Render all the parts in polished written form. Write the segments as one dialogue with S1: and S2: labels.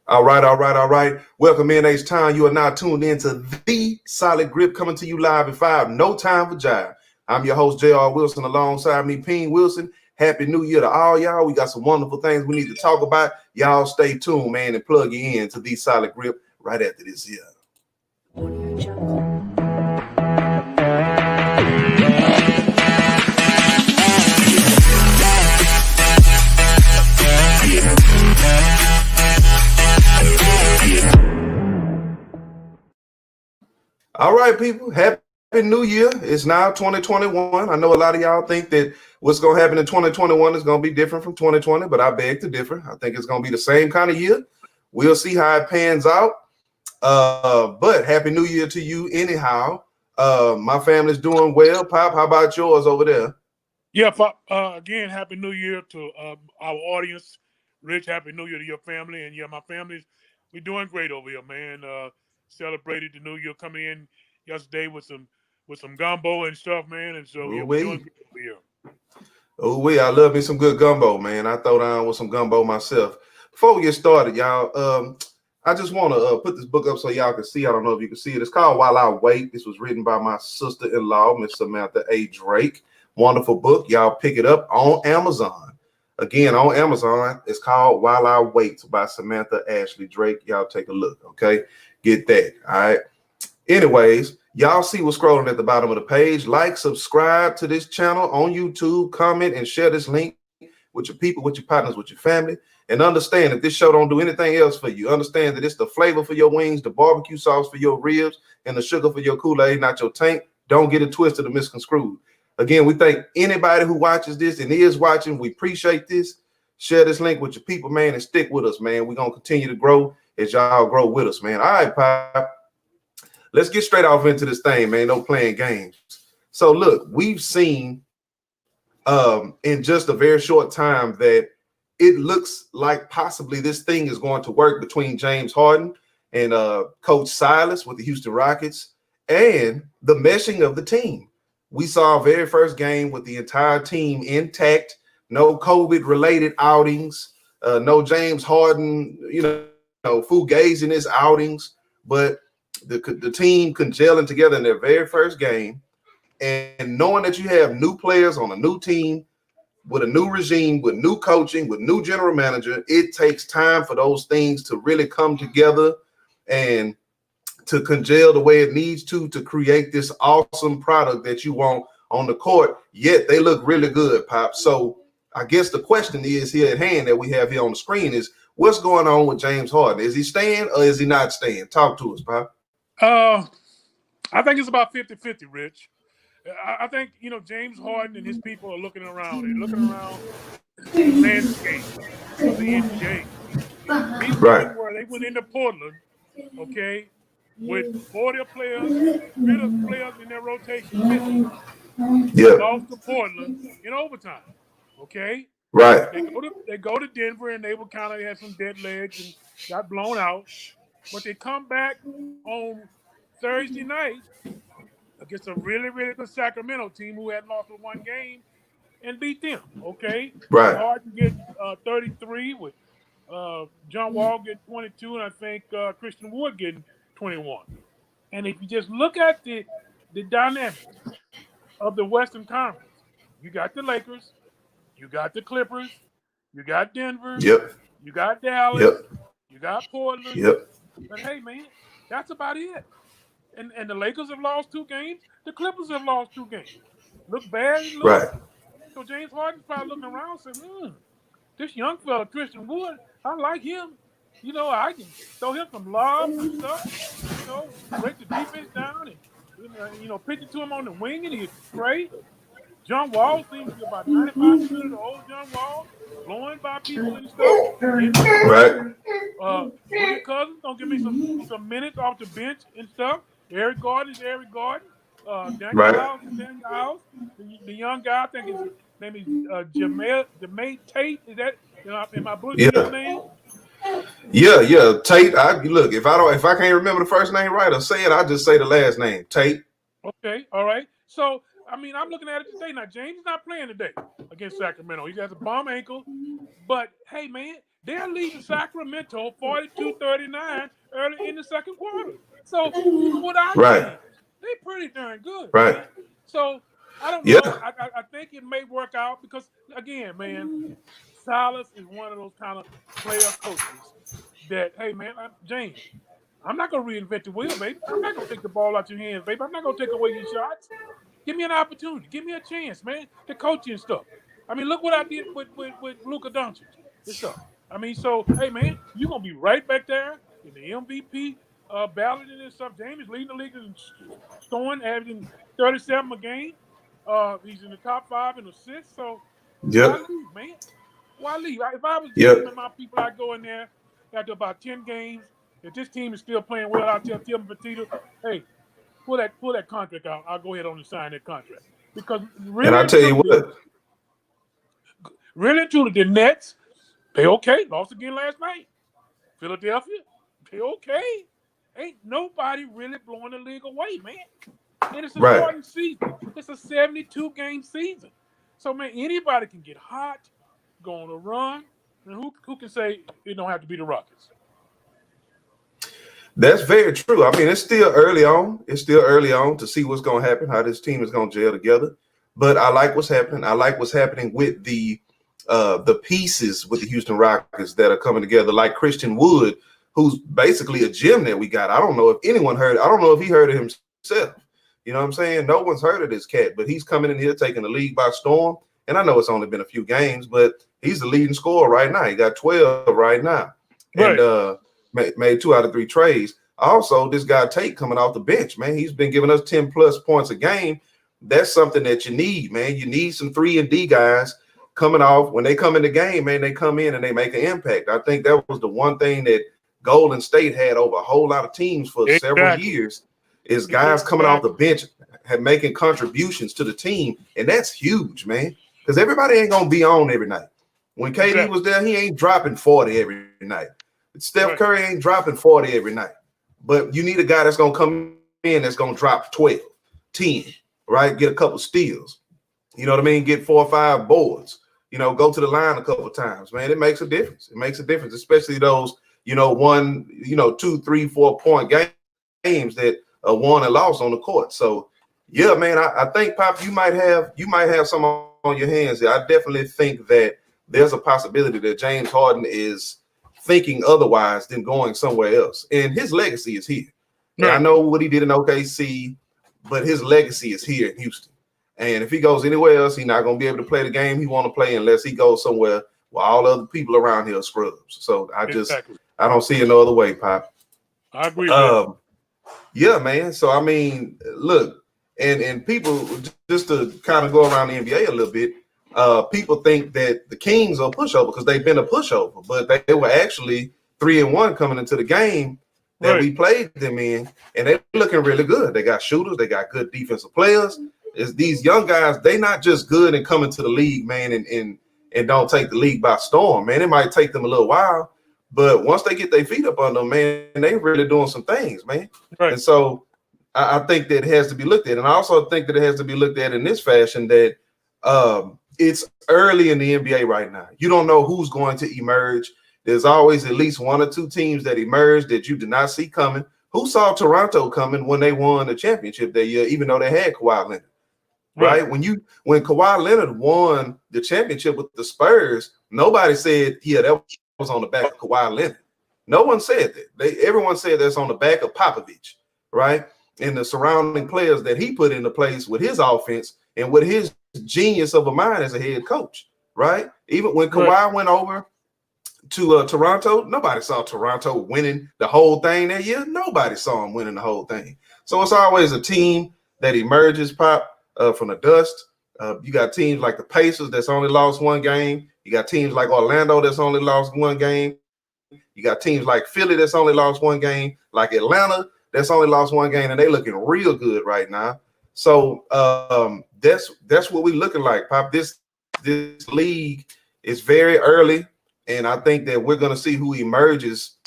S1: All right, all right, all right. Welcome in H-Town. You are now tuned in to The Solid Grip coming to you live at 5. No time for jive. I'm your host, J.R. Wilson, alongside me, Peen Wilson. Happy New Year to all y'all. We got some wonderful things we need to talk about. Y'all stay tuned, man, and plug you in to The Solid Grip right after this year. All right, people. Happy New Year. It's now 2021. I know a lot of y'all think that what's going to happen in 2021 is going to be different from 2020, but I beg to differ. I think it's going to be the same kind of year. We'll see how it pans out. But Happy New Year to you anyhow. My family's doing well. Pop, how about yours over there?
S2: Yeah, Pop, again, Happy New Year to our audience. Rich, Happy New Year to your family. And yeah, my family's, we're doing great over here, man. Celebrated the New Year coming in yesterday with some gumbo and stuff, man. And so, yeah, we're doing great over here.
S1: Oh, I love me some good gumbo, man. I throw down with some gumbo myself. Before we get started, y'all, I just want to put this book up so y'all can see. I don't know if you can see it. It's called While I Wait. This was written by my sister-in-law, Miss Samantha A. Drake. Wonderful book. Y'all pick it up on Amazon. Again, on Amazon, it's called While I Wait by Samantha Ashley Drake. Y'all take a look, okay? Get that, all right? Anyways, y'all see what's scrolling at the bottom of the page. Like, subscribe to this channel on YouTube, comment, and share this link with your people, with your partners, with your family. And understand that this show don't do anything else for you. Understand that it's the flavor for your wings, the barbecue sauce for your ribs, and the sugar for your Kool-Aid, not your tank. Don't get it twisted or misconstrued. Again, we thank anybody who watches this and is watching. We appreciate this. Share this link with your people, man, and stick with us, man. We're going to continue to grow as y'all grow with us, man. All right, Pop. Let's get straight off into this thing, man. No playing games. So, look, we've seen in just a very short time that it looks like possibly this thing is going to work between James Harden and Coach Silas with the Houston Rockets and the meshing of the team. We saw our very first game with the entire team intact, no COVID-related outings, no James Harden, fugaziness outings, but the team congealing together in their very first game, and knowing that you have new players on a new team with a new regime, with new coaching, with new general manager, it takes time for those things to really come together and to congeal the way it needs to create this awesome product that you want on the court. Yet they look really good, Pop. So I guess the question is here at hand that we have here on the screen is, what's going on with James Harden? Is he staying or is he not staying? Talk to us, Pop.
S2: I think it's about 50-50, Rich. I think, James Harden and his people are looking around. They're looking around the landscape of the NBA.
S1: Right.
S2: Where they went into Portland, okay, with 40 players, rid of players in their rotation.
S1: Yeah.
S2: Lost to Portland in overtime, okay?
S1: Right.
S2: They go to Denver, and they were kind of had some dead legs and got blown out. But they come back on Thursday night against a really, really good Sacramento team who had lost one game and beat them, okay?
S1: Right.
S2: Harden get 33 with John Wall getting 22, and I think Christian Wood getting 21. And if you just look at the dynamics of the Western Conference, you got the Lakers, you got the Clippers, you got Denver,
S1: yep,
S2: you got Dallas,
S1: yep,
S2: you got Portland.
S1: Yep.
S2: But hey, man, that's about it. And the Lakers have lost 2 games. The Clippers have lost 2 games. Look bad.
S1: Right.
S2: So James Harden's probably looking around and saying, this young fella, Christian Wood, I like him. I can throw him some lobs and stuff. Break the defense down and, pitch it to him on the wing, and he's great. John Wall seems to be about 95% of the old John Wall, blowing by people and stuff.
S1: Right.
S2: Boogie Cousins gonna give me some minutes off the bench and stuff. Eric Gordon is Eric Gordon. Daniel House is Daniel House. The young guy, I think his name is Jermaine Tate. Is that? Am I butchering his name?
S1: Yeah. Tate. Look, if I can't remember the first name right or say it, I just say the last name. Tate.
S2: Okay. All right. So I'm looking at it today. Now James is not playing today against Sacramento. He has a bum ankle, but hey, man, They're leading Sacramento 42-39 early in the second quarter. So even without
S1: Right.
S2: James, they pretty darn good,
S1: Right.
S2: man. So I don't
S1: Yeah.
S2: know. I think it may work out because again, man, Silas is one of those kind of player coaches that, hey man, James, I'm not gonna reinvent the wheel, baby. I'm not gonna take the ball out your hands, baby. I'm not gonna take away your shots. Give me an opportunity. Give me a chance, man, to coach you and stuff. I mean, look what I did with Luka Doncic and stuff. I mean, so hey, man, you're gonna be right back there in the MVP ballot and stuff. James is leading the league in scoring, averaging 37 a game. He's in the top 5 in assists. So why
S1: Yep.
S2: leave, man? Why leave? If I was James
S1: Yep.
S2: and my people, I'd go in there after about 10 games. If this team is still playing well, I'll tell Tim Petito, hey, pull that contract out. I'll go ahead on and sign that contract. Because
S1: And I tell you what,
S2: really and truly, the Nets, they okay. Lost again last night. Philadelphia, they okay. Ain't nobody really blowing the league away, man. And it's a
S1: right.
S2: shortened season. It's a 72-game season. So, man, anybody can get hot, go on a run. And who can say it don't have to be the Rockets?
S1: That's very true. I mean, it's still early on. It's still early on to see what's going to happen, how this team is going to gel together. But I like what's happening. I like what's happening with the pieces with the Houston Rockets that are coming together, like Christian Wood, who's basically a gem that we got. I don't know if anyone heard. I don't know if he heard of himself. You know what I'm saying? No one's heard of this cat, but he's coming in here taking the league by storm. And I know it's only been a few games, but he's the leading scorer right now. He got 12 right now.
S2: Right.
S1: And made 2 out of 3 trades. Also, this guy Tate coming off the bench, man, he's been giving us 10 plus points a game. That's something that you need, man. You need some 3-and-D guys coming off. When they come in the game, man, they come in and they make an impact. I think that was the one thing that Golden State had over a whole lot of teams for several years is guys coming off the bench and making contributions to the team. And that's huge, man, because everybody ain't going to be on every night. When KD was there, he ain't dropping 40 every night. Steph Curry ain't dropping 40 every night. But you need a guy that's going to come in that's going to drop 12, 10, right? Get a couple steals. You know what I mean? Get 4 or 5 boards. You know, go to the line a couple of times, man. It makes a difference. It makes a difference, especially those, 2, 3, 4 point games that are won and lost on the court. So, yeah, man, I think, Pop, you might have some on your hands there. I definitely think that there's a possibility that James Harden is thinking otherwise than going somewhere else. And his legacy is here. Right. I know what he did in OKC, but his legacy is here in Houston. And if he goes anywhere else, he's not going to be able to play the game he want to play unless he goes somewhere where all other people around here are scrubs. So I don't see it no other way, Pop.
S2: I agree.
S1: Yeah, man. So, I mean, look, and people, just to kind of go around the NBA a little bit, people think that the Kings are a pushover because they've been a pushover, but they were actually 3-1 coming into the game that we played them in, and they're looking really good. They got shooters, they got good defensive players. It's these young guys, they not just good and coming to the league, man, and don't take the league by storm, man. It might take them a little while, but once they get their feet up on them, man, they really doing some things, man. Right. And so I think that it has to be looked at, and I also think that it has to be looked at in this fashion that it's early in the NBA right now. You don't know who's going to emerge. There's always at least 1 or 2 teams that emerge that you did not see coming. Who saw Toronto coming when they won the championship that year, even though they had Kawhi Leonard? Right? When Kawhi Leonard won the championship with the Spurs, nobody said, yeah, that was on the back of Kawhi Leonard. No one said that. Everyone said that's on the back of Popovich, right? And the surrounding players that he put into place with his offense and with his genius of a mind as a head coach, right? Even when Kawhi went over to Toronto, nobody saw Toronto winning the whole thing that year. Nobody saw him winning the whole thing. So it's always a team that emerges, Pop, from the dust. You got teams like the Pacers that's only lost 1 game. You got teams like Orlando that's only lost 1 game. You got teams like Philly that's only lost 1 game, like Atlanta that's only lost 1 game, and they looking real good right now. So that's what we're looking like, Pop. This league is very early, and I think that we're going to see who emerges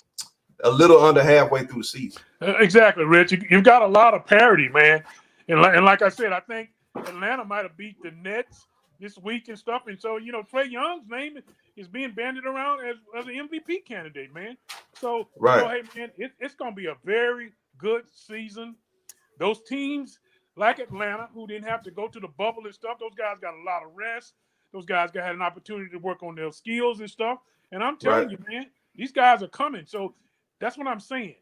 S1: a little under halfway through the season.
S2: Exactly, Rich. You've got a lot of parity, man. And like I said, I think Atlanta might have beat the Nets this week and stuff. And so, Trae Young's name, is being banded around as an MVP candidate, man. So,
S1: Right.
S2: hey, man, it's going to be a very good season. Those teams like Atlanta, who didn't have to go to the bubble and stuff, those guys got a lot of rest. Those guys had an opportunity to work on their skills and stuff. And I'm telling you, man, these guys are coming. So that's what I'm saying.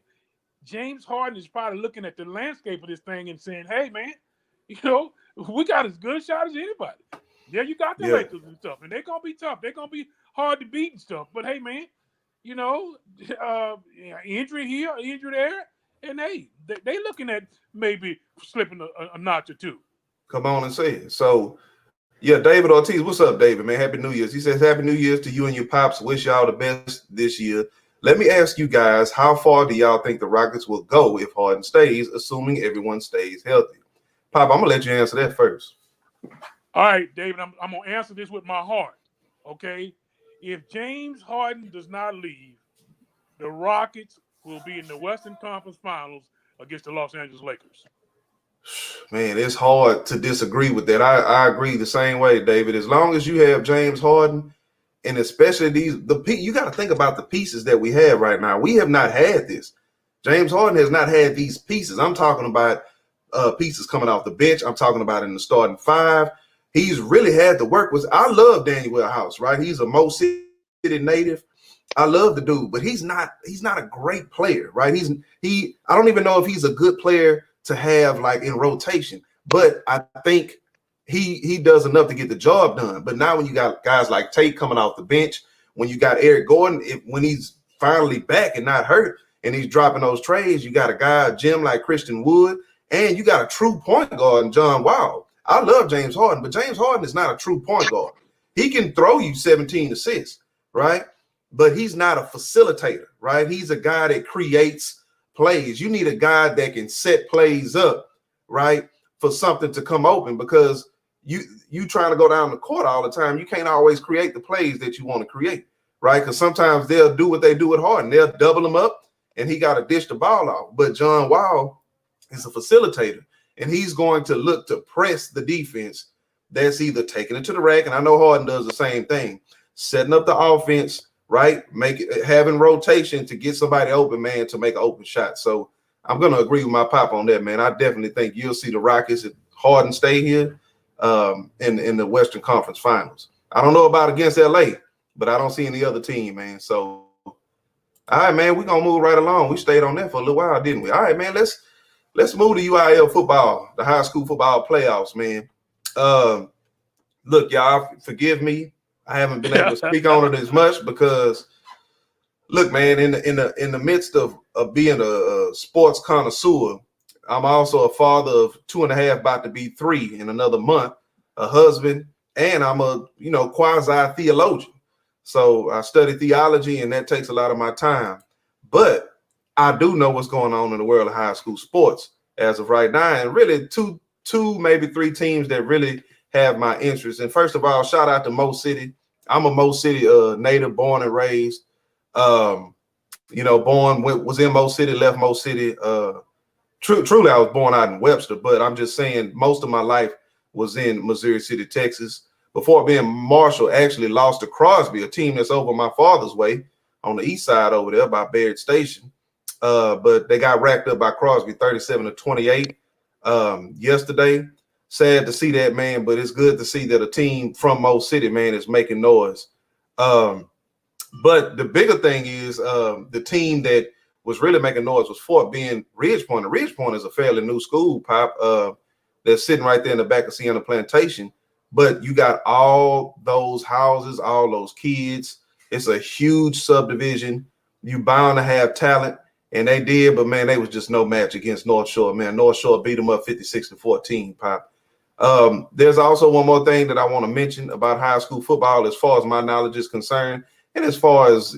S2: James Harden is probably looking at the landscape of this thing and saying, hey, man, we got as good a shot as anybody. Yeah, you got the Lakers and stuff, and they're going to be tough. They're going to be hard to beat and stuff. But, hey, man, injury here, injury there, and, hey, they looking at maybe slipping a notch or two.
S1: Come on and say it. So, yeah, David Ortiz, what's up, David, man? Happy New Year's. He says, Happy New Year's to you and your pops. Wish y'all the best this year. Let me ask you guys, how far do y'all think the Rockets will go if Harden stays, assuming everyone stays healthy? Pop, I'm going to let you answer that first.
S2: All right, David, I'm going to answer this with my heart, okay? If James Harden does not leave, the Rockets will be in the Western Conference Finals against the Los Angeles Lakers.
S1: Man, it's hard to disagree with that. I agree the same way, David. As long as you have James Harden, and especially you got to think about the pieces that we have right now. We have not had this. James Harden has not had these pieces. I'm talking about pieces coming off the bench. I'm talking about in the starting five. He's really had to work with. I love Daniel House, right? He's a Mo City native. I love the dude, but he's not a great player, right? I don't even know if he's a good player to have like in rotation, but I think he does enough to get the job done. But now when you got guys like Tate coming off the bench, when you got Eric Gordon, when he's finally back and not hurt and he's dropping those trays, you got a guy, Jim, like Christian Wood, and you got a true point guard in John Wall. I love James Harden, but James Harden is not a true point guard. He can throw you 17 assists, right? But he's not a facilitator, right? He's a guy that creates plays. You need a guy that can set plays up, right, for something to come open, because you trying to go down the court all the time. You can't always create the plays that you want to create, right? Because sometimes they'll do what they do with Harden. They'll double him up, and he got to dish the ball off. But John Wall is a facilitator, and he's going to look to press the defense that's either taking it to the rack, and I know Harden does the same thing, setting up the offense, right? Having rotation to get somebody open, man, to make an open shot. So I'm going to agree with my pop on that, man. I definitely think you'll see the Rockets if Harden stay here in the Western Conference Finals. I don't know about against LA, but I don't see any other team, man. So, all right, man, we're going to move right along. We stayed on that for a little while, didn't we? All right, man, let's move to UIL football, the high school football playoffs, man. Look, y'all, forgive me. I haven't been able to speak on it as much because, look, man, in the midst of being a sports connoisseur, I'm also a father of 2.5, about to be 3 in another month, a husband, and I'm a quasi theologian. So I study theology, and that takes a lot of my time. But I do know what's going on in the world of high school sports as of right now, and really two, maybe 3 teams that really have my interest. And first of all, shout out to Mo City. I'm a Mo City native, born and raised. Was in Mo City, left Mo City. Truly, I was born out in Webster, but I'm just saying most of my life was in Missouri City, Texas. Before being Marshall, actually lost to Crosby, a team that's over my father's way on the east side over there by Baird Station. But they got racked up by Crosby 37-28 yesterday. Sad to see that, man, but it's good to see that a team from Mo City, man, is making noise. But the bigger thing is the team that was really making noise was Fort Bend Ridgepoint. And Ridgepoint is a fairly new school, Pop. They're sitting right there in the back of Sienna Plantation. But you got all those houses, all those kids. It's a huge subdivision. You bound to have talent. And they did, but, man, they was just no match against North Shore, man. North Shore beat them up 56-14, Pop. There's also one more thing that I want to mention about high school football as far as my knowledge is concerned, and as far as,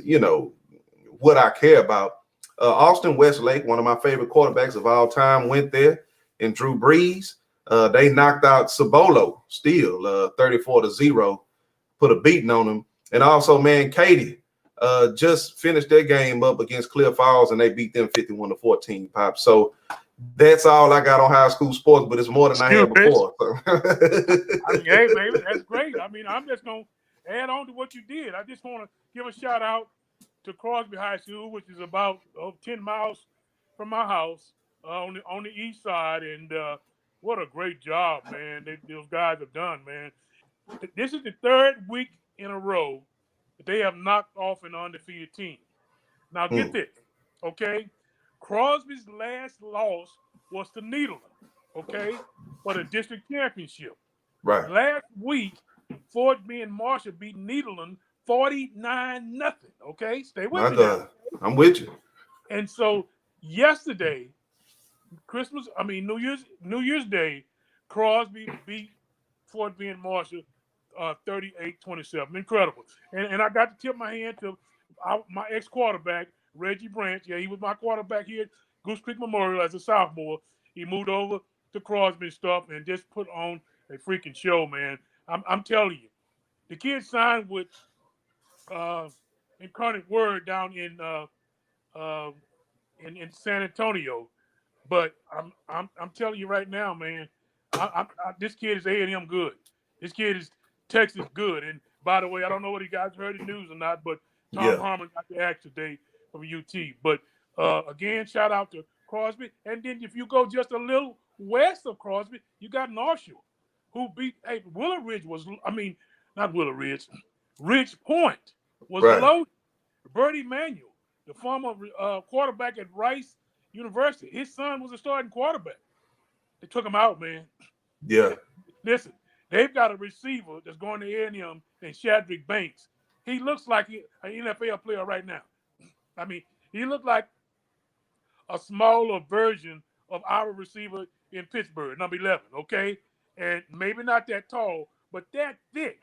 S1: what I care about. Austin Westlake, one of my favorite quarterbacks of all time, went there, and Drew Brees. They knocked out Cibolo still 34-0, put a beating on them. And also, man, Katy just finished their game up against Clear Falls, and they beat them 51-14, Pop. So that's all I got on high school sports, but it's more than I had before. So.
S2: Hey, baby, that's great. I mean, I'm just going to add on to what you did, I just want to give a shout out to Crosby High School, which is about 10 miles from my house on the east side. And what a great job, man, those guys have done, man. This is the third week in a row that they have knocked off an undefeated team. Now, get this, okay? Crosby's last loss was to Needham, okay, for the district championship.
S1: Right.
S2: Last week, Fort Bend Marshall beat Needham 49-0. Okay, stay with
S1: My
S2: me
S1: God.
S2: now.
S1: I'm with you.
S2: And so yesterday, New Year's Day, Crosby beat Fort Bend Marshall 38-27. Incredible. And I got to tip my hand to my ex-quarterback, Reggie Branch. Yeah, he was my quarterback here at Goose Creek Memorial as a sophomore. He moved over to Crosby stuff and just put on a freaking show, man. I'm telling you. The kid signed with Incarnate Word down in San Antonio. But I'm telling you right now, man, this kid is A&M good. This kid is Texas good. And by the way, I don't know what you guys heard the news or not, but Tom Harmon got the axe today from UT. But again, shout out to Crosby. And then if you go just a little west of Crosby, you got North Shore, who beat Willow Ridge not Willow Ridge. Ridge Point was loaded. Bertie Manuel, the former quarterback at Rice University, his son was a starting quarterback. They took him out, man.
S1: Yeah.
S2: Listen, they've got a receiver that's going to A&M named Shadrick Banks. He looks like an NFL player right now. I mean, he looked like a smaller version of our receiver in Pittsburgh, number 11, okay? And maybe not that tall, but that thick.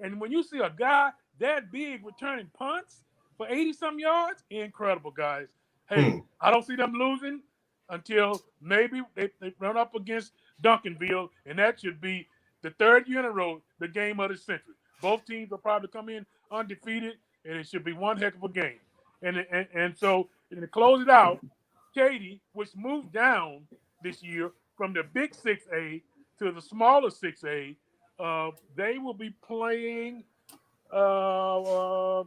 S2: And when you see a guy that big returning punts for 80-some yards, incredible, guys. Hey, I don't see them losing until maybe they run up against Duncanville, and that should be the third year in a row, the game of the century. Both teams will probably come in undefeated, and it should be one heck of a game. And so to close it out, Katy, which moved down this year from the big 6A to the smaller 6A, they will be playing the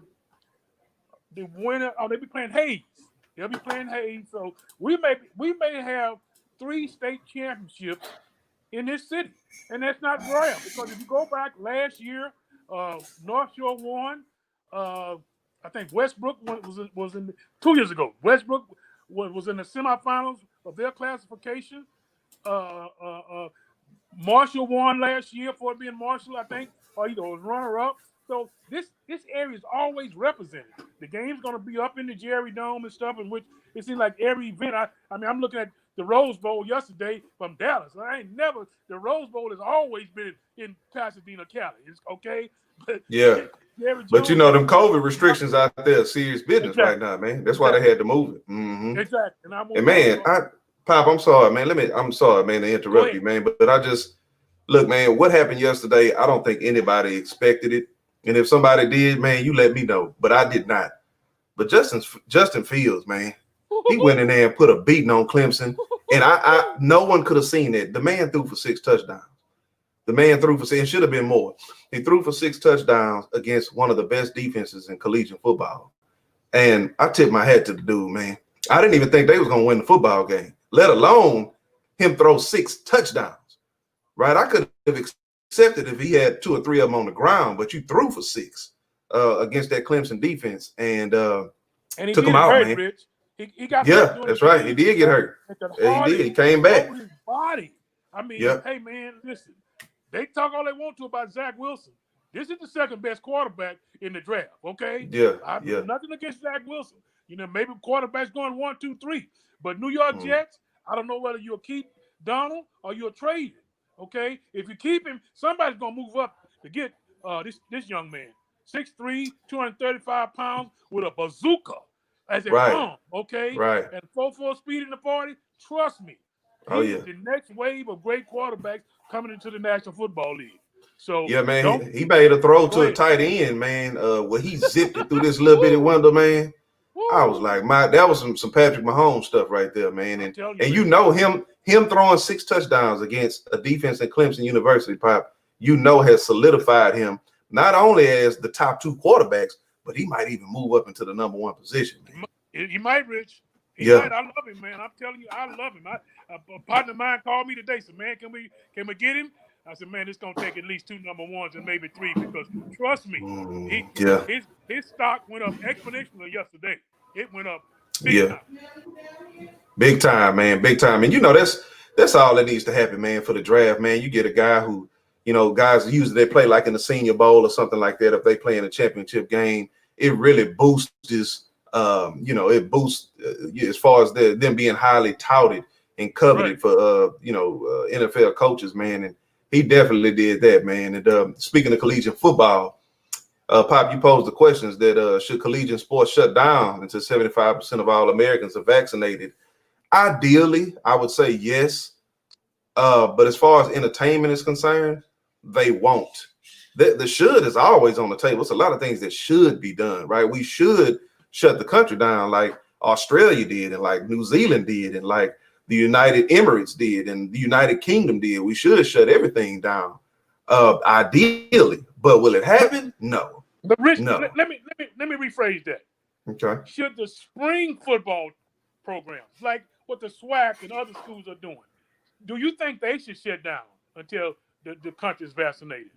S2: winner. Oh, they'll be playing Hayes. They'll be playing Hayes. So we may have 3 state championships in this city, and that's not rare because if you go back last year, North Shore won. I think Westbrook was in 2 years ago. Westbrook was in the semifinals of their classification. Marshall won last year for being Marshall, I think, or either was runner-up. So this area is always represented. The game's going to be up in the Jerry Dome and stuff, in which it seems like every event. I'm looking at the Rose Bowl yesterday from Dallas. The Rose Bowl has always been in Pasadena, Cali. It's okay. But
S1: yeah. But you know, them COVID restrictions out there, serious business right now, man. That's why they had to move it. Mm-hmm.
S2: Exactly.
S1: And man, Pop, I'm sorry, man. I'm sorry, man, to interrupt you, man. But I just look, man. What happened yesterday? I don't think anybody expected it. And if somebody did, man, you let me know. But I did not. But Justin Fields, man, he went in there and put a beating on Clemson, and I no one could have seen it. The man threw for 6 touchdowns. The man threw for 6. It should have been more. He threw for 6 touchdowns against one of the best defenses in collegiate football. And I tipped my hat to the dude, man. I didn't even think they was going to win the football game, let alone him throw 6 touchdowns, right? I could have accepted if he had 2 or 3 of them on the ground, but you threw for 6 against that Clemson defense and
S2: he
S1: took him out,
S2: hurt,
S1: man.
S2: Rich. He got
S1: hurt. That's right. He did get hurt. Yeah, he did. He came back.
S2: His body. I mean, hey, man, listen. They talk all they want to about Zach Wilson. This is the second best quarterback in the draft, okay?
S1: Yeah.
S2: Nothing against Zach Wilson. You know, maybe quarterbacks going 1, 2, 3. But New York Jets, I don't know whether you'll keep Donald or you'll trade him, okay? If you keep him, somebody's going to move up to get this young man. 6'3", 235 pounds with a bazooka as a arm, okay?
S1: Right.
S2: And 4.4 speed in the 40, trust me. He's the next wave of great quarterbacks coming into the National Football League. So
S1: yeah, man, he made a throw to a tight end, man. Where he zipped it through this little bitty window, man. I was like, that was some Patrick Mahomes stuff right there, man. And you know him throwing 6 touchdowns against a defense at Clemson University, Pop, has solidified him not only as the top 2 quarterbacks, but he might even move up into the number 1 position. Man.
S2: He might, Rich. He
S1: Yeah.
S2: might. I love him, man. I'm telling you, I love him. A partner of mine called me today. Said, "Man, can we get him?" I said, "Man, it's gonna take at least 2 number 1s and maybe 3 because trust me,
S1: Yeah.
S2: his stock went up exponentially yesterday. It went up big
S1: Yeah.
S2: time.
S1: Big time, man. Big time. And that's all that needs to happen, man, for the draft, man. You get a guy who, guys usually they play like in the Senior Bowl or something like that. If they play in a championship game, it really boosts this. It boosts as far as them being highly touted and coveted for NFL coaches, man. And he definitely did that, man. And speaking of collegiate football, Pop, you posed the questions that should collegiate sports shut down until 75% of all Americans are vaccinated? Ideally, I would say yes. But as far as entertainment is concerned, they won't. The should is always on the table. It's a lot of things that should be done, right? We should shut the country down like Australia did and like New Zealand did and like the United Emirates did and the United Kingdom did. We should shut everything down, ideally. But will it happen? No.
S2: But Rich,
S1: No.
S2: let me rephrase that.
S1: Okay.
S2: Should the spring football programs, like what the SWAC and other schools are doing, do you think they should shut down until the country is vaccinated?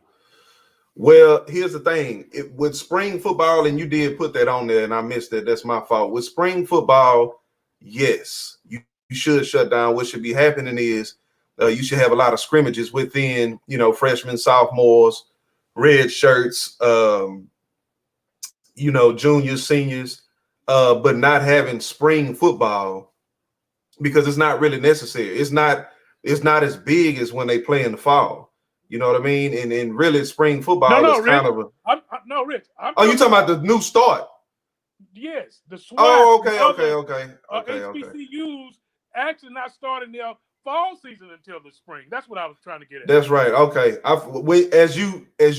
S1: Well, here's the thing. With spring football, and you did put that on there, and I missed that. That's my fault. With spring football, yes, you should shut down. What should be happening is you should have a lot of scrimmages within, freshmen, sophomores, red shirts, juniors, seniors, but not having spring football because it's not really necessary. It's not as big as when they play in the fall. You know what I mean? And really, spring football is
S2: Rich,
S1: kind of a.
S2: No, Rich.
S1: You talking about the new start?
S2: Yes, the SWAC.
S1: Oh, okay.
S2: HBCUs actually not starting their fall season until the spring. That's what I was trying to get at.
S1: That's right. Okay. As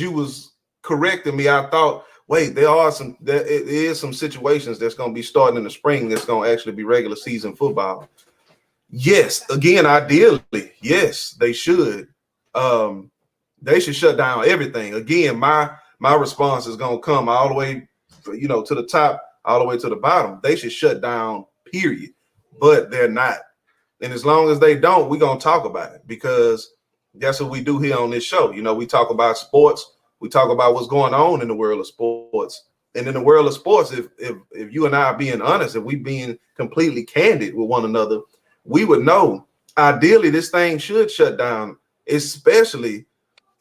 S1: you was correcting me, I thought, wait, there is some situations that's going to be starting in the spring that's going to actually be regular season football. Yes, again, ideally, yes, they should. They should shut down everything. Again, my response is going to come all the way, to the top, all the way to the bottom. They should shut down, period. But they're not. And as long as they don't, we're going to talk about it because that's what we do here on this show. We talk about sports. We talk about what's going on in the world of sports. And in the world of sports, if you and I are being honest, if we being completely candid with one another, we would know ideally this thing should shut down, especially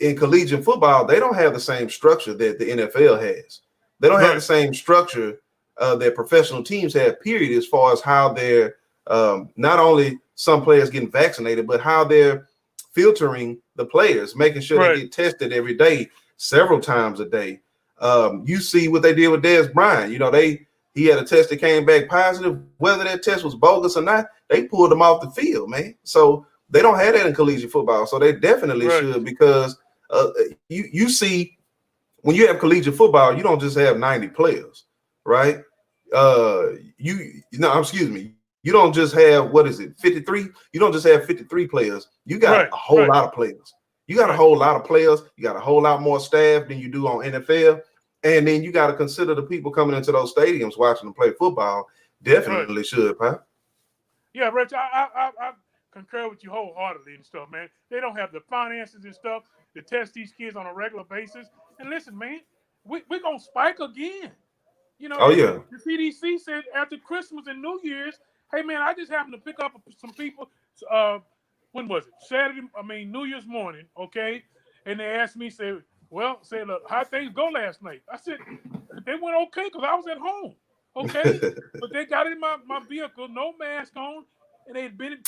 S1: in collegiate football. They don't have the same structure that the NFL has. They don't have the same structure that professional teams have, period, as far as how they're not only some players getting vaccinated, but how they're filtering the players, making sure they get tested every day, several times a day. You see what they did with Dez Bryant. He had a test that came back positive. Whether that test was bogus or not, they pulled him off the field, man. So they don't have that in collegiate football. So they definitely should, because you see, when you have collegiate football, you don't just have 90 players, right? You don't just have, 53? You don't just have 53 players. You got a whole lot of players. You got a whole lot of players. You got a whole lot more staff than you do on NFL. And then you got to consider the people coming into those stadiums watching them play football. Definitely should, Pat.
S2: Yeah, Rich, I concur with you wholeheartedly and stuff, man. They don't have the finances and stuff to test these kids on a regular basis. And listen, man, we're going to spike again. The CDC said after Christmas and New Year's, hey, man, I just happened to pick up some people. When was it? New Year's morning, okay? And they asked me, look, how'd things go last night? I said, they went okay because I was at home, okay? But they got in my vehicle, no mask on, and they'd been, at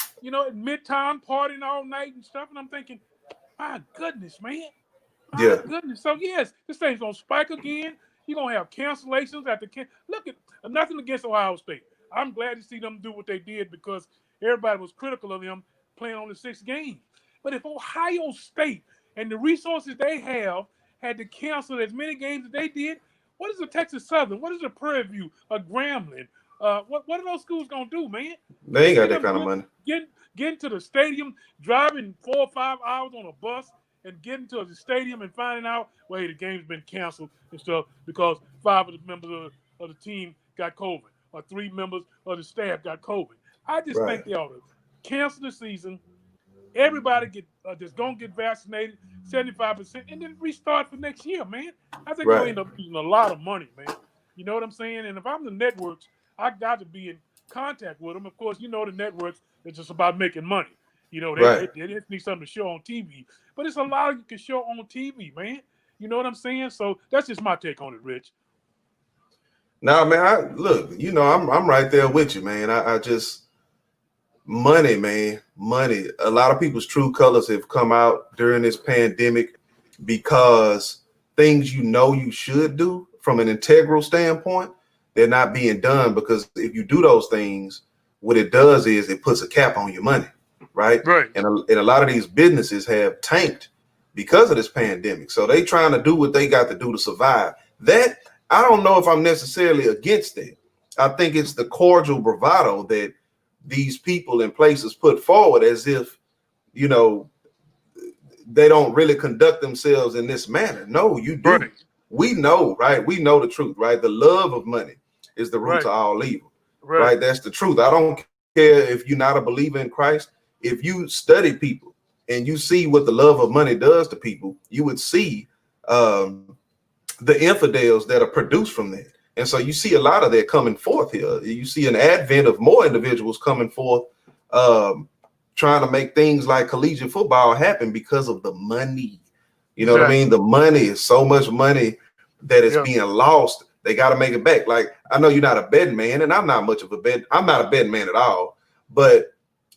S2: Midtown partying all night and stuff. And I'm thinking, my goodness, man. My goodness. So, yes, this thing's going to spike again. You're going to have cancellations after Look, nothing against Ohio State. I'm glad to see them do what they did because everybody was critical of them playing on the 6th game. But if Ohio State and the resources they have had to cancel as many games as they did, what is a Texas Southern? What is a Prairie View? A Grambling? What are those schools going to do, man?
S1: They ain't got that kind of money.
S2: Getting to the stadium, driving 4 or 5 hours on a bus and getting to the stadium and finding out, well, hey, the game's been canceled and stuff because 5 of the members of the team got COVID or 3 members of the staff got COVID. I just
S1: Right.
S2: think they ought to cancel the season. Everybody get just gonna get vaccinated, 75%, and then restart for next year, man. I think you'll
S1: Right.
S2: end up losing a lot of money, man. You know what I'm saying? And if I'm the networks, I got to be in contact with them. Of course, you know the networks, it's just about making money. You know, they,
S1: Right.
S2: they, they just need something to show on TV. But it's a lot you can show on TV, man. You know what I'm saying? So that's just my take on it, Rich.
S1: Now, man, look, I'm right there with you, man. I just money, man, money. A lot of people's true colors have come out during this pandemic because things you should do from an integral standpoint, they're not being done because if you do those things, what it does is it puts a cap on your money, right?
S2: Right.
S1: And a lot of these businesses have tanked because of this pandemic. So they trying to do what they got to do to survive. That I don't know if I'm necessarily against it. I think it's the cordial bravado that these people in places put forward as if, they don't really conduct themselves in this manner. No, you do.
S2: Right.
S1: We know, right? We know the truth, right? The love of money is the root
S2: Right.
S1: to all evil,
S2: Right.
S1: right? That's the truth. I don't care if you're not a believer in Christ. If you study people and you see what the love of money does to people, you would see the infidels that are produced from that. And so you see a lot of that coming forth here. You see an advent of more individuals coming forth, trying to make things like collegiate football happen because of the money. You know what I mean? The money is so much money that is being lost. They got to make it back. Like, I know you're not a betting man, and I'm not much of a bet. I'm not a betting man at all, but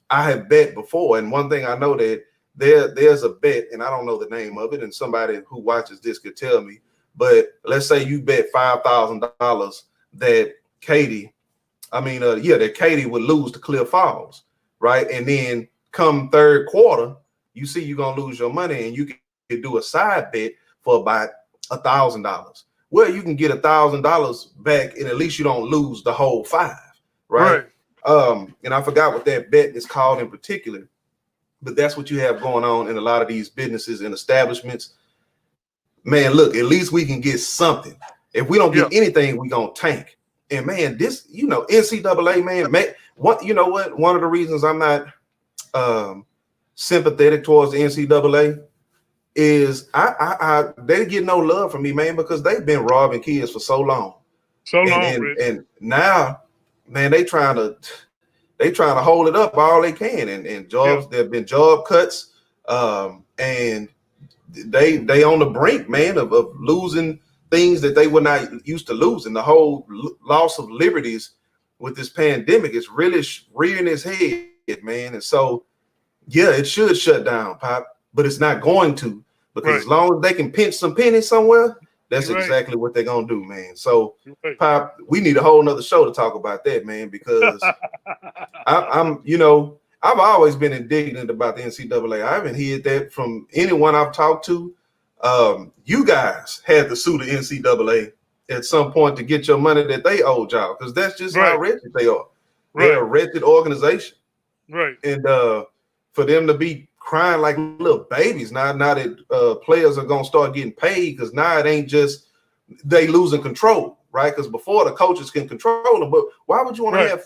S1: I have bet before. And one thing I know that there's a bet, and I don't know the name of it, and somebody who watches this could tell me. But let's say you bet $5,000 that Katie would lose to Clear Falls, right? And then come third quarter, you see you're gonna lose your money, and you can do a side bet for about $1,000. Well, you can get $1,000 back, and at least you don't lose the whole 5, right? And I forgot what that bet is called in particular, but that's what you have going on in a lot of these businesses and establishments. Man, look, at least we can get something. If we don't get anything, we gonna tank. And man, this, NCAA, man, what you know what? One of the reasons I'm not sympathetic towards the NCAA is they get no love from me, man, because they've been robbing kids for so long. And now, man, they trying to hold it up all they can, and jobs. There have been job cuts, and they on the brink, man, of losing things that they were not used to losing. The whole loss of liberties with this pandemic is really rearing its head, man. And so, yeah, it should shut down, Pop, but it's not going to, because as long as they can pinch some pennies somewhere, that's exactly what they're gonna do, man. So, Pop, we need a whole nother show to talk about that, man, because I've always been indignant about the NCAA. I haven't heard that from anyone I've talked to. You guys had to sue the NCAA at some point to get your money that they owed y'all, because that's just how wretched they are. They're a wretched organization.
S2: Right.
S1: And for them to be crying like little babies now that players are going to start getting paid, because now it ain't just they losing control, right? Because before the coaches can control them, but why would you want to have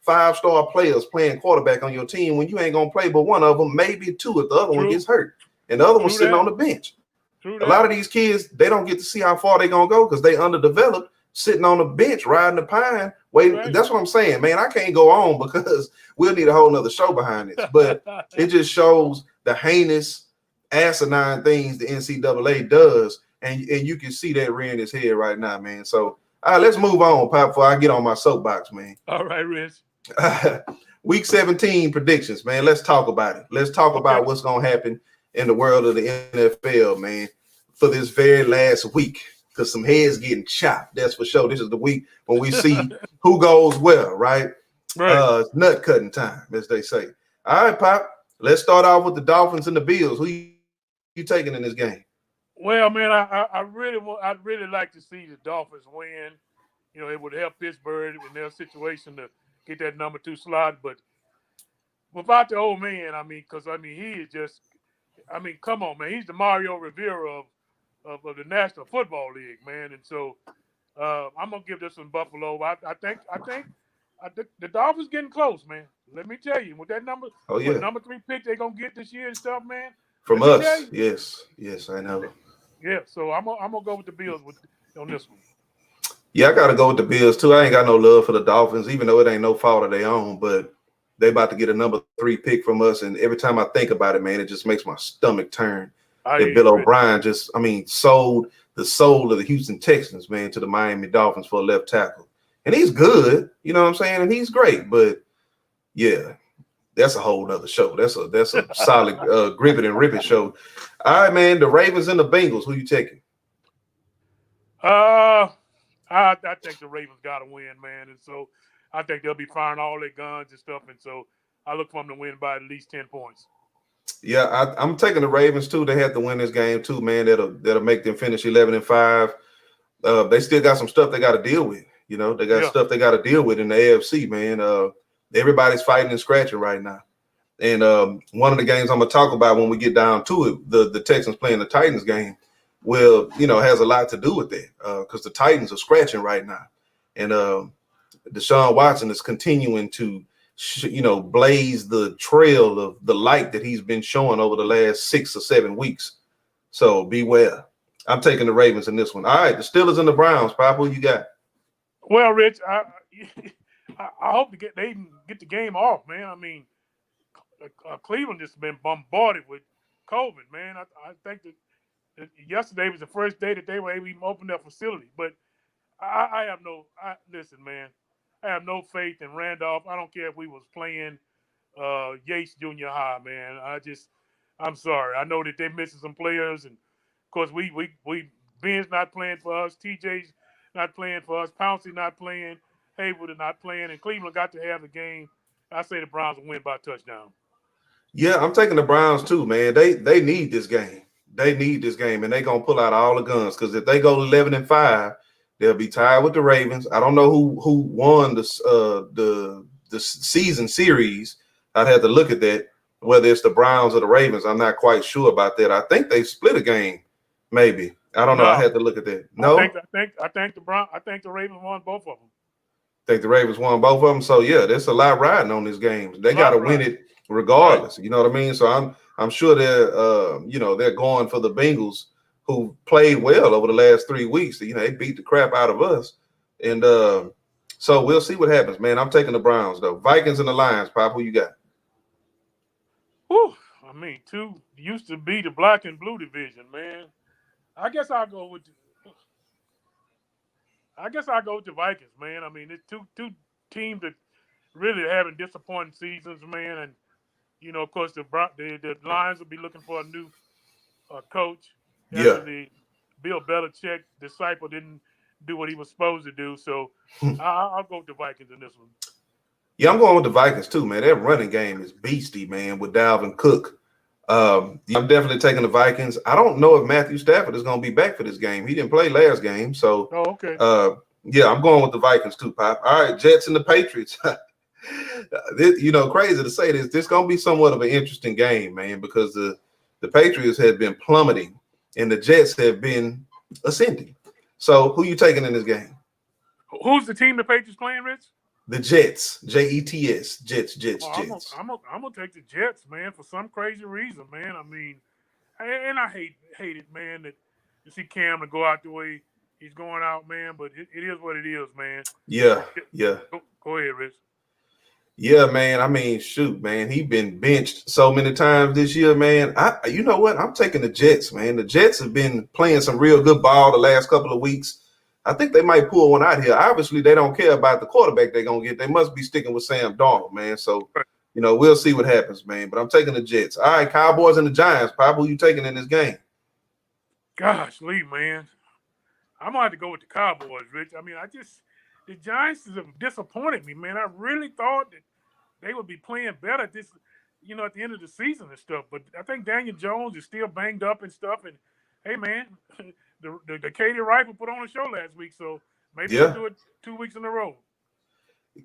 S1: five-star players playing quarterback on your team when you ain't going to play but one of them, maybe two if the other one gets hurt, and the other one's sitting on the bench? A lot of these kids, they don't get to see how far they're going to go because they underdeveloped, sitting on the bench, riding the pine, waiting. That's what I'm saying, man. I can't go on because we'll need a whole nother show behind this. But it just shows the heinous, asinine things the NCAA does, and you can see that rearing its head right now, man. So, all right, let's move on, Pop, before I get on my soapbox, man.
S2: All right, Rich.
S1: Week 17 predictions, man. Let's talk about it. Let's talk about what's going to happen in the world of the NFL, man, for this very last week, because some heads getting chopped. That's for sure. This is the week when we see who goes where, right? It's nut cutting time, as they say. All right, Pop, let's start off with the Dolphins and the Bills. Who you taking in this game?
S2: Well, man, I'd really like to see the Dolphins win. It would help Pittsburgh in their situation to get that number 2 slot. But without the old man, he is just, I mean, come on, man. He's the Mario Rivera of the National Football League, man. And so I'm gonna give this one Buffalo. I think the Dolphins getting close, man. Let me tell you, with that
S1: Oh yeah,
S2: number 3 pick they gonna get this year and stuff, man.
S1: from
S2: Let me tell
S1: us.
S2: you,
S1: Yes, I know.
S2: yeah. So I'm gonna go with the Bills on this one.
S1: Yeah, I gotta go with the Bills too. I ain't got no love for the Dolphins, even though it ain't no fault of their own. But they about to get a number 3 pick from us, and every time I think about it, man, it just makes my stomach turn.
S2: I hear
S1: That
S2: you,
S1: Bill
S2: Rich.
S1: O'Brien sold the soul of the Houston Texans, man, to the Miami Dolphins for a left tackle, and he's good. You know what I'm saying? And he's great, but yeah, that's a whole nother show. That's a solid grip it and rip it show. All right, man. The Ravens and the Bengals. Who you taking?
S2: Uh, I think the Ravens got to win, man, and so I think they'll be firing all their guns and stuff, and so I look for them to win by at least 10 points.
S1: Yeah, I'm taking the Ravens too. They have to win this game too, man. That'll make them finish 11-5. They still got some stuff they got to deal with. You know, they got
S2: Yeah.
S1: stuff they got to deal with in the AFC, man. Everybody's fighting and scratching right now. And one of the games I'm gonna talk about when we get down to it, the Texans playing the Titans game, well, has a lot to do with that because the Titans are scratching right now, and Deshaun Watson is continuing to, blaze the trail of the light that he's been showing over the last 6 or 7 weeks. So beware. I'm taking the Ravens in this one. All right, the Steelers and the Browns. Pop, who you got?
S2: Well, Rich, I hope they can get the game off, man. I mean, Cleveland just been bombarded with COVID, man. I think that yesterday was the first day that they were able to even open their facility. But I have listen, man. I have no faith in Randolph. I don't care if we was playing Yates Junior High, man. I'm sorry. I know that they're missing some players, and of course we Ben's not playing for us. TJ's not playing for us. Pouncey not playing. Haywood is not playing, and Cleveland got to have the game. I say the Browns will win by a touchdown.
S1: Yeah, I'm taking the Browns too, man. They need this game. They need this game, and they're gonna pull out all the guns because if they go 11-5, they'll be tied with the Ravens. I don't know who won the season series. I'd have to look at that. Whether it's the Browns or the Ravens, I'm not quite sure about that. I think they split a game, maybe. I don't know. I
S2: No,
S1: had to look at that. No,
S2: I think the Ravens won both of them.
S1: think the Ravens won both of them. So yeah, there's a lot riding on this game. They
S2: A
S1: got to
S2: lot
S1: win
S2: right.
S1: it regardless. You know what I mean? So I'm sure they're going for the Bengals, who played well over the last 3 weeks. They beat the crap out of us, and so we'll see what happens, man. I'm taking the Browns though. Vikings and the Lions. Pop, who you got?
S2: Whew, I mean, two used to be the black and blue division, man. I guess I'll go with the Vikings, man. I mean, it's two teams that really having disappointing seasons, man. And of course, the Lions will be looking for a new coach
S1: Yeah.
S2: after the Bill Belichick disciple didn't do what he was supposed to do. So I'll go with the Vikings in this one.
S1: Yeah, I'm going with the Vikings too, man. That running game is beastie, man, with Dalvin Cook. Yeah, I'm definitely taking the Vikings. I don't know if Matthew Stafford is going to be back for this game. He didn't play last game, so
S2: Oh, okay.
S1: yeah, I'm going with the Vikings too, Pop. All right, Jets and the Patriots. Crazy to say this. This going to be somewhat of an interesting game, man, because the Patriots have been plummeting and the Jets have been ascending. So, who you taking in this game?
S2: Who's the team the Patriots playing, Rich?
S1: The Jets, Jets, Jets.
S2: I'm gonna take the Jets, man, for some crazy reason, man. I mean, and I hate it, man, that you see Cam to go out the way he's going out, man. But it is what it is, man.
S1: Yeah.
S2: Go ahead, Rich.
S1: Yeah, man. I mean, shoot, man. He been benched so many times this year, man. You know what? I'm taking the Jets, man. The Jets have been playing some real good ball the last couple of weeks. I think they might pull one out here. Obviously, they don't care about the quarterback they're gonna get. They must be sticking with Sam Darnold, man. So, we'll see what happens, man. But I'm taking the Jets. All right, Cowboys and the Giants. Pop, who you taking in this game?
S2: Gosh, Lee, man. I'm gonna have to go with the Cowboys, Rich. I mean, the Giants have disappointed me, man. I really thought that they would be playing better at the end of the season and stuff. But I think Daniel Jones is still banged up and stuff. And hey, man, the Katie Rifle put on a show last week, so maybe he'll do it 2 weeks in a row.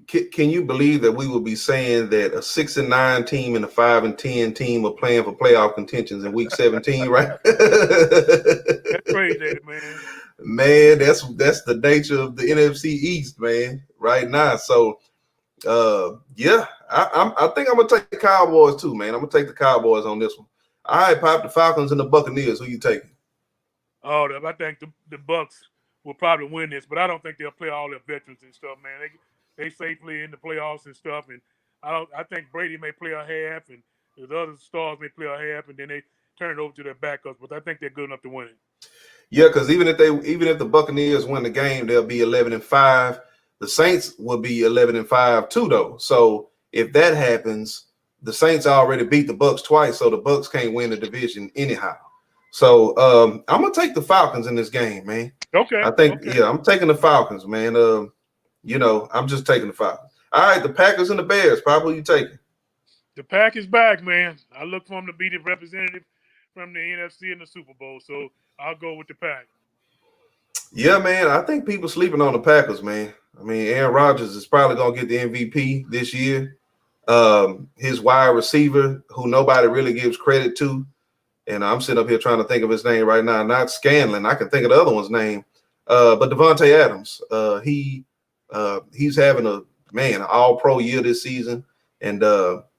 S1: Can you believe that we will be saying that a 6-9 team and a 5-10 team are playing for playoff contentions in week 17, right?
S2: That's crazy, man.
S1: Man, that's the nature of the NFC East, man, right now. So yeah, I think I'm gonna take the Cowboys too, man. I'm gonna take the Cowboys on this one. All right, Pop, the Falcons and the Buccaneers. Who you taking?
S2: Oh, I think the Bucks will probably win this, but I don't think they'll play all their veterans and stuff, man. They safely in the playoffs and stuff, and I think Brady may play a half, and the other stars may play a half, and then they turn it over to their backups. But I think they're good enough to win it.
S1: Yeah, because even if the Buccaneers win the game, they'll be 11-5. The Saints will be 11-5 too, though. So if that happens, the Saints already beat the Bucks twice, so the Bucks can't win the division anyhow. So I'm gonna take the Falcons in this game, man.
S2: Okay.
S1: I think I'm taking the Falcons, man. I'm just taking the Falcons. All right, the Packers and the Bears. Probably you taking.
S2: The Pack is back, man. I look for them to be the representative from the NFC in the Super Bowl, so I'll go with the Pack.
S1: Yeah, man. I think people sleeping on the Packers, man. I mean, Aaron Rodgers is probably gonna get the MVP this year. His wide receiver, who nobody really gives credit to, and I'm sitting up here trying to think of his name right now. Not Scanlon. I can think of the other one's name. But Devontae Adams. He's having an all-pro year this season. And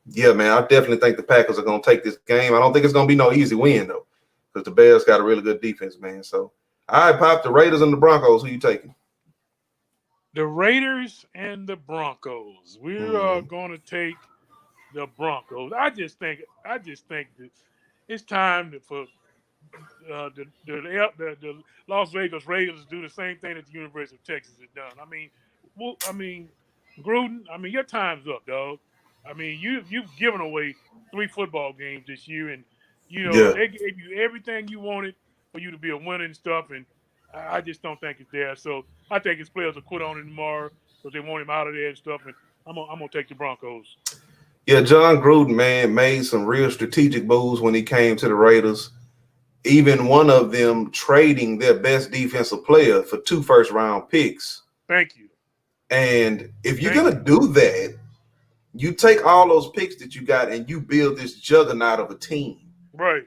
S1: yeah, man, I definitely think the Packers are gonna take this game. I don't think it's gonna be no easy win though, because the Bears got a really good defense, man. So all right, Pop, the Raiders and the Broncos. Who you taking?
S2: The Raiders and the Broncos. We're going to take the Broncos. I just think that it's time for the Las Vegas Raiders to do the same thing that the University of Texas has done. I mean, Gruden. I mean, your time's up, dog. I mean, you've given away 3 football games this year, and they gave you everything you wanted for you to be a winner and stuff, and I just don't think it's there. So I think his players will quit on him tomorrow because they want him out of there and stuff. And I'm gonna take the Broncos.
S1: Yeah, John Gruden, man, made some real strategic moves when he came to the Raiders. Even one of them trading their best defensive player for 2 first-round picks.
S2: Thank you.
S1: And if you're gonna do that, you take all those picks that you got and you build this juggernaut of a team.
S2: Right.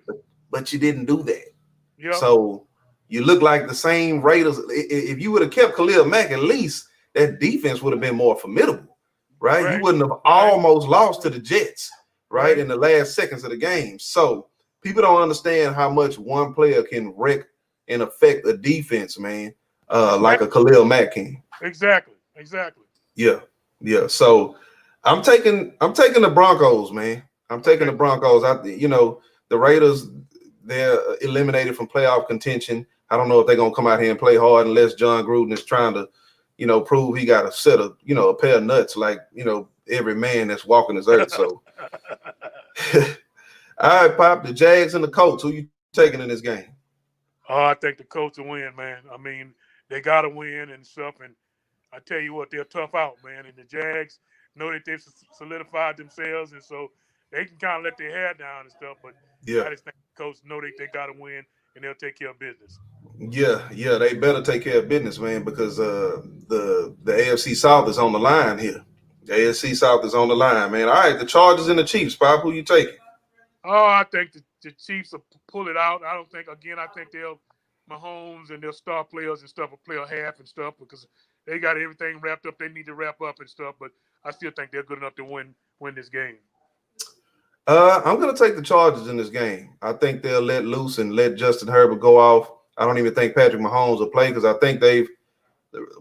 S1: But you didn't do that.
S2: Yeah.
S1: So you look like the same Raiders. If you would have kept Khalil Mack, at least that defense would have been more formidable, right? You wouldn't have almost lost to the Jets, right, in the last seconds of the game. So people don't understand how much one player can wreck and affect a defense, man, like a Khalil Mack can.
S2: Exactly.
S1: Yeah. So I'm taking the Broncos, man. I'm taking the Broncos. The Raiders, they're eliminated from playoff contention. I don't know if they're gonna come out here and play hard unless John Gruden is trying to, prove he got a set of, a pair of nuts like, every man that's walking this earth. So all right, Pop, the Jags and the Colts. Who you taking in this game?
S2: Oh, I think the Colts will win, man. I mean, they gotta win and stuff. And I tell you what, they're tough out, man. And the Jags know that they've solidified themselves, and so they can kind of let their hair down and stuff. But I just think the Colts know that they gotta win, and they'll take care of business.
S1: Yeah, they better take care of business, man, because the AFC South is on the line here. The AFC South is on the line, man. All right, the Chargers and the Chiefs, Pop, who you taking?
S2: Oh, I think the Chiefs will pull it out. I think they'll Mahomes and their star players and stuff will play a half and stuff because they got everything wrapped up. They need to wrap up and stuff, but I still think they're good enough to win this game.
S1: I'm going to take the Chargers in this game. I think they'll let loose and let Justin Herbert go off. I don't even think Patrick Mahomes will play because I think they've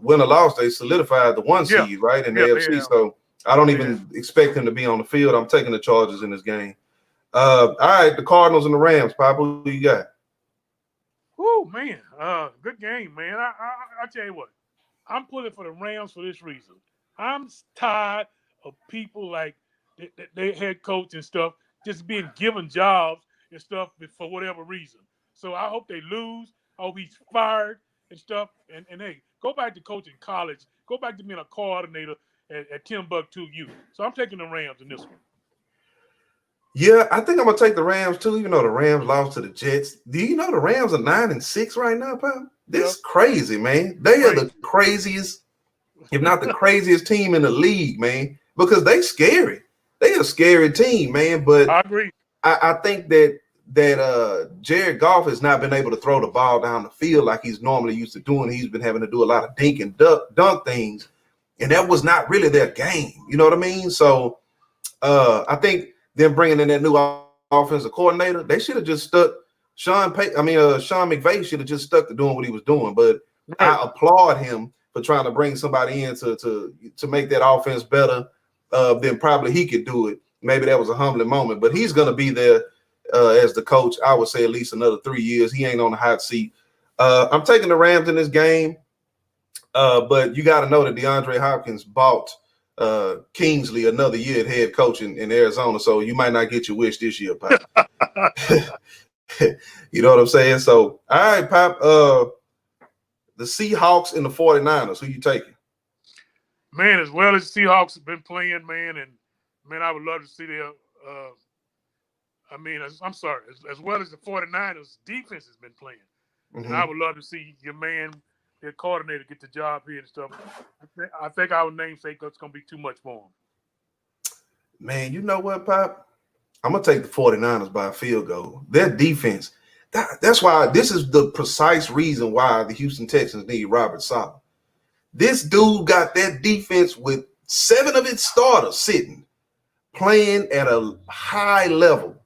S1: win or loss, they solidified the 1 seed, right, in the AFC. So I don't even expect him to be on the field. I'm taking the Chargers in this game. All right, the Cardinals and the Rams. Papa, who you got?
S2: Oh, man. Good game, man. I tell you what. I'm pulling for the Rams for this reason. I'm tired of people like they head coach and stuff just being given jobs and stuff for whatever reason. So I hope they lose. I hope he's fired and stuff. And hey, go back to coaching college. Go back to being a coordinator at Timbuktu U. So I'm taking the Rams in this one.
S1: Yeah, I think I'm gonna take the Rams too, even though the Rams lost to the Jets. Do you know the Rams are 9-6 right now, pal? This is crazy, man. They are the craziest if not the craziest team in the league, man, because they scary. They a scary team, man. But
S2: I agree.
S1: I think that Jared Goff has not been able to throw the ball down the field like he's normally used to doing. He's been having to do a lot of dink and dunk things, and that was not really their game. You know what I mean? So I think them bringing in that new offensive coordinator, they should have just stuck. Sean McVay should have just stuck to doing what he was doing. But
S2: Right.
S1: I applaud him for trying to bring somebody in to make that offense better than probably he could do it. Maybe that was a humbling moment, but he's going to be there as the coach. I would say at least another 3 years. He ain't on the hot seat. I'm taking the Rams in this game, but you got to know that DeAndre Hopkins bought Kingsley another year at head coach in Arizona, so you might not get your wish this year, Pop. You know what I'm saying? So, all right, Pop. The Seahawks and the 49ers. Who you taking?
S2: Man, as well as the Seahawks have been playing, man, and man, I would love to see their. I'm sorry, as well as the 49ers defense has been playing, and I would love to see your man, their coordinator, get the job here and stuff. I think our namesake is going to be too much for him.
S1: Man, you know what, Pop? I'm going to take the 49ers by a field goal. Their defense, that's why this is the precise reason why the Houston Texans need Robert Saleh. This dude got that defense with 7 of its starters sitting, playing at a high level.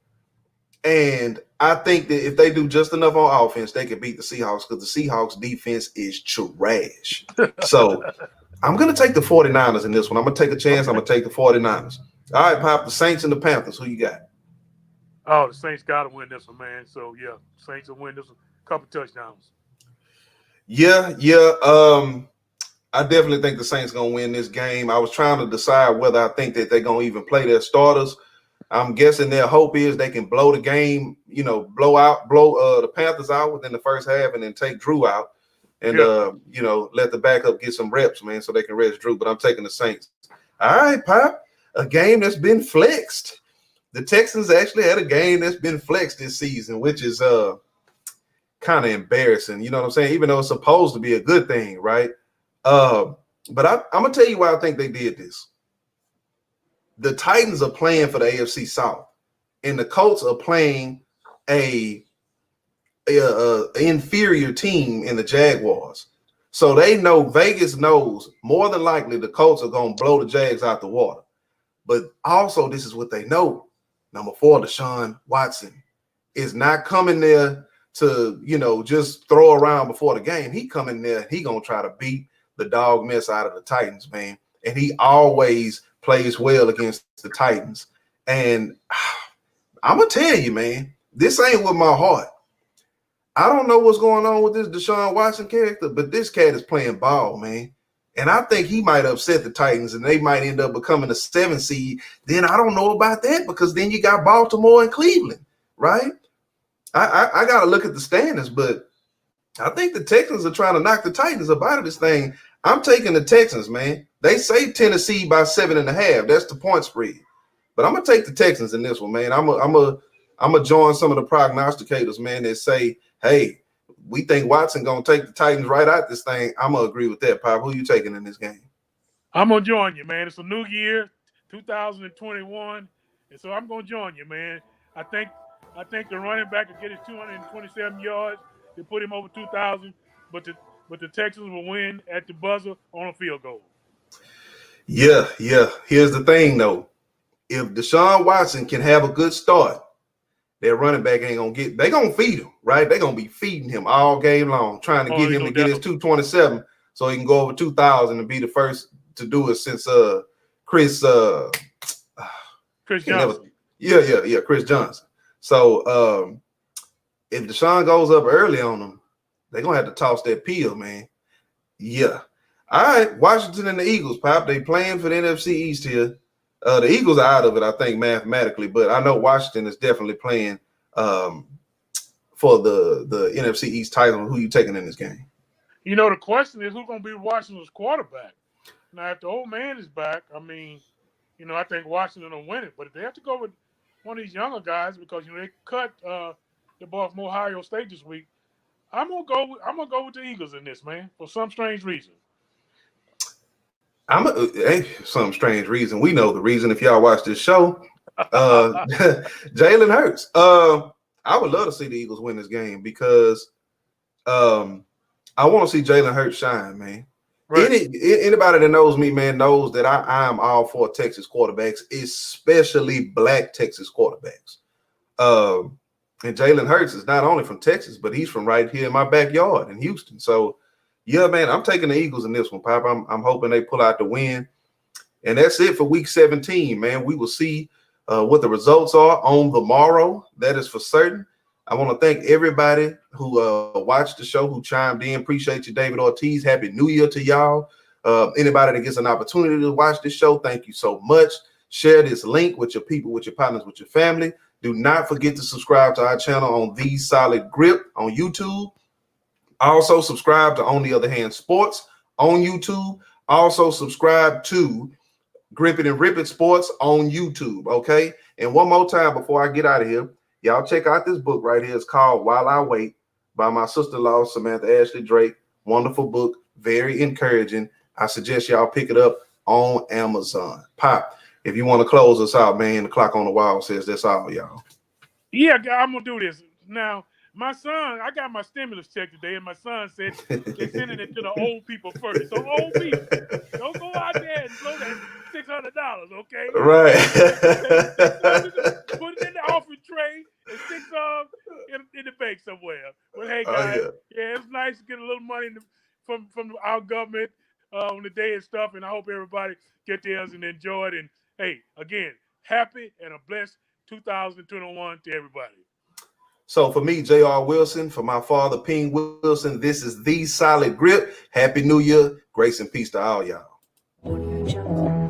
S1: And I think that if they do just enough on offense, they can beat the Seahawks because the Seahawks defense is trash. So I'm going to take the 49ers in this one. I'm going to take a chance. I'm going to take the 49ers. All right, Pop, the Saints and the Panthers. Who you got?
S2: Oh, the Saints got to win this one, man. So, yeah, Saints will win this one. Couple touchdowns.
S1: Yeah. I definitely think the Saints going to win this game. I was trying to decide whether I think that they're going to even play their starters. I'm guessing their hope is they can blow the game, blow the Panthers out within the first half and then take Drew out and, let the backup get some reps, man, so they can rest Drew. But I'm taking the Saints. All right, Pop, a game that's been flexed. The Texans actually had a game that's been flexed this season, which is kind of embarrassing. You know what I'm saying? Even though it's supposed to be a good thing, right? But I'm going to tell you why I think they did this. The Titans are playing for the AFC South, and the Colts are playing a inferior team in the Jaguars. So they know, Vegas knows more than likely the Colts are going to blow the Jags out the water. But also, this is what they know. Number 4, Deshaun Watson is not coming there to, just throw around before the game. He coming there, he going to try to beat the dog mess out of the Titans, man. And he always plays well against the Titans. And I'm going to tell you, man, this ain't with my heart. I don't know what's going on with this Deshaun Watson character, but this cat is playing ball, man. And I think he might upset the Titans and they might end up becoming a 7 seed. Then I don't know about that because then you got Baltimore and Cleveland, right? I got to look at the standings, but I think the Texans are trying to knock the Titans up out of this thing. I'm taking the Texans, man. They say Tennessee by 7.5. That's the point spread. But I'm going to take the Texans in this one, man. I'm gonna join some of the prognosticators, man, that say, hey, we think Watson going to take the Titans right out this thing. I'm going to agree with that, Pop. Who you taking in this game?
S2: I'm going to join you, man. It's a new year, 2021, and so I'm going to join you, man. I think the running back will get his 227 yards. They put him over 2,000, but the Texans will win at the buzzer on a field goal.
S1: Yeah. Here's the thing, though. If Deshaun Watson can have a good start, their running back ain't going to get – they're going to feed him, right? They're going to be feeding him all game long, trying to get him to get his 227 so he can go over 2,000 and be the first to do it since Chris
S2: Johnson.
S1: Chris Johnson. So if Deshaun goes up early on them, they're going to have to toss that peel, man. Yeah. All right, Washington and the Eagles, Pop. They playing for the NFC East here. The Eagles are out of it, I think, mathematically, but I know Washington is definitely playing for the NFC East title. Who you taking in this game?
S2: The question is who's going to be Washington's quarterback? Now, if the old man is back, I think Washington will win it. But if they have to go with one of these younger guys because they cut the ball from Ohio State this week, I'm gonna go with the Eagles in this, man, for some strange reason.
S1: Some strange reason. We know the reason if y'all watch this show. Jalen Hurts. I would love to see the Eagles win this game because I want to see Jalen Hurts shine, man. Right. Anybody that knows me, man, knows that I am all for Texas quarterbacks, especially black Texas quarterbacks. And Jalen Hurts is not only from Texas, but he's from right here in my backyard in Houston. So, yeah, man, I'm taking the Eagles in this one, Pop. I'm hoping they pull out the win. And that's it for Week 17, man. We will see what the results are on the morrow. That is for certain. I want to thank everybody who watched the show, who chimed in. Appreciate you, David Ortiz. Happy New Year to y'all. Anybody that gets an opportunity to watch this show, thank you so much. Share this link with your people, with your partners, with your family. Do not forget to subscribe to our channel on The Solid Grip on YouTube. Also subscribe to On the Other Hand Sports on YouTube. Also subscribe to Grip It and Rip It Sports on YouTube, okay? And one more time before I get out of here, y'all check out this book right here. It's called While I Wait by my sister-in-law, Samantha Ashley Drake. Wonderful book, very encouraging. I suggest y'all pick it up on Amazon. Pop, if you want to close us out, man, the clock on the wall says that's all, y'all.
S2: Yeah, I'm going to do this. Now, my son, I got my stimulus check today, and my son said they're sending it to the old people first. So old people, don't go out there and blow that $600, okay?
S1: Right.
S2: Put it in the offering tray and stick some in the bank somewhere. But hey, guys, yeah, it's nice to get a little money from our government on the day and stuff, and I hope everybody get theirs and enjoy it. And hey, again, happy and a blessed 2021 to everybody.
S1: So for me, J.R. Wilson, for my father, Ping Wilson, this is The Solid Grip. Happy New Year. Grace and peace to all y'all.